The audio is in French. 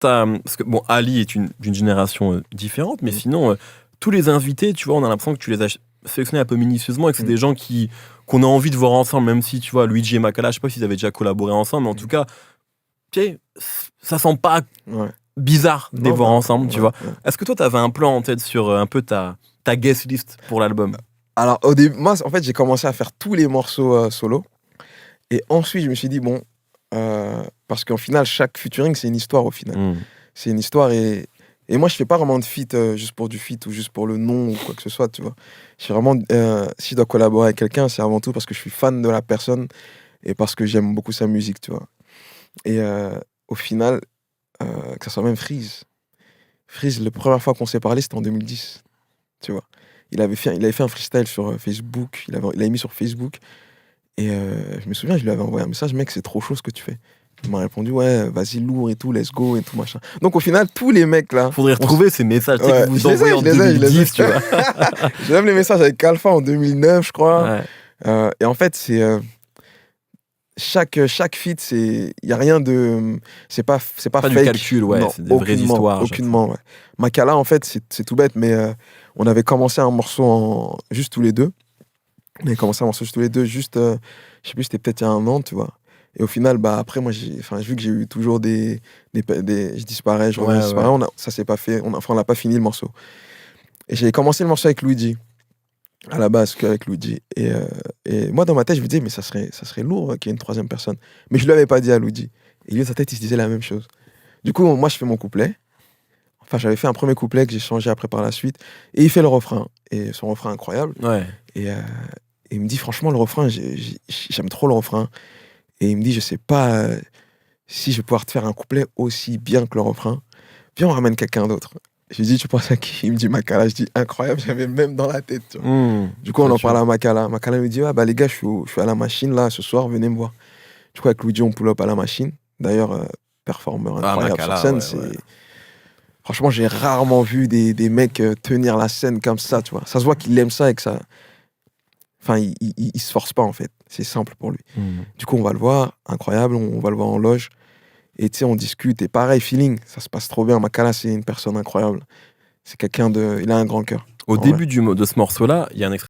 Parce que bon, Ali est d'une génération différente, mais sinon, tous les invités, tu vois, on a l'impression que tu les as sélectionnés un peu minutieusement et que c'est des gens qu'on a envie de voir ensemble, même si, tu vois, Luigi et Makala, je sais pas s'ils avaient déjà collaboré ensemble, mais en tout cas, tu sais, ça sent pas bizarre de les voir ensemble, tu vois. Est-ce que toi, t'avais un plan en tête sur un peu ta guest list pour l'album? Alors, au début, moi, en fait, j'ai commencé à faire tous les morceaux solo. Et ensuite, je me suis dit, bon, parce qu'au final, chaque featuring, c'est une histoire au final. C'est une histoire et moi, je fais pas vraiment de feat juste pour du feat ou juste pour le nom ou quoi que ce soit, tu vois. Je suis vraiment, si je dois collaborer avec quelqu'un, c'est avant tout parce que je suis fan de la personne et parce que j'aime beaucoup sa musique, tu vois. Et au final, que ça soit même Freeze. Freeze, la première fois qu'on s'est parlé, c'était en 2010, tu vois. Il avait fait un freestyle sur Facebook, il avait mis sur Facebook. Et je me souviens, je lui avais envoyé un message, mec, c'est trop chaud ce que tu fais. Il m'a répondu, ouais, vas-y, lourd et tout, let's go et tout, machin. Donc au final, tous les mecs là. Faudrait retrouver ces messages que vous envoyez en 2010, tu vois. J'ai même les messages avec Alpha en 2009, je crois. Ouais. Et en fait, c'est. Chaque feat, il n'y a rien de. C'est pas fake. Du calcul, ouais, c'est des vraies histoires. Aucunement, ouais. Makala, en fait, c'est tout bête, mais on avait commencé un morceau juste tous les deux. On avait commencé un morceau tous les deux, juste, je sais plus, c'était peut-être il y a 1 an, tu vois. Et au final, bah, après, moi, j'ai vu que j'ai eu toujours je disparais, je reviens, disparais. Ça s'est pas fait, on n'a pas fini le morceau. Et j'ai commencé le morceau avec Luigi, à la base, qu'avec Luigi. Et moi, dans ma tête, je me disais, mais ça serait lourd qu'il y ait une 3e personne. Mais je lui avais pas dit à Luigi. Et lui, dans sa tête, il se disait la même chose. Du coup, moi, je fais mon couplet. Enfin, j'avais fait un premier couplet que j'ai changé après par la suite. Et il fait le refrain. Et son refrain incroyable. Ouais. Et il me dit, franchement, le refrain, j'aime trop le refrain. Et il me dit, je sais pas si je vais pouvoir te faire un couplet aussi bien que le refrain. Viens, on ramène quelqu'un d'autre. Je lui dis, tu penses à qui? Il me dit Makala. Je dis, incroyable, j'avais même dans la tête. Tu vois. Du coup, on en parle à Makala. Makala me dit, bah les gars, je suis à la machine là, ce soir, venez me voir. Du coup, avec Luigi, on pull up à la machine. D'ailleurs, performeur incroyable Makala, sur scène. Ouais. Franchement, j'ai rarement vu des mecs tenir la scène comme ça, tu vois. Ça se voit qu'il aime ça et que ça... Enfin, il se force pas, en fait. C'est simple pour lui. Du coup, on va le voir, incroyable, on va le voir en loge. Et tu sais, on discute, et pareil, feeling, ça se passe trop bien. Makala, c'est une personne incroyable. C'est quelqu'un il a un grand cœur. Au début de ce morceau-là, il y a un extrait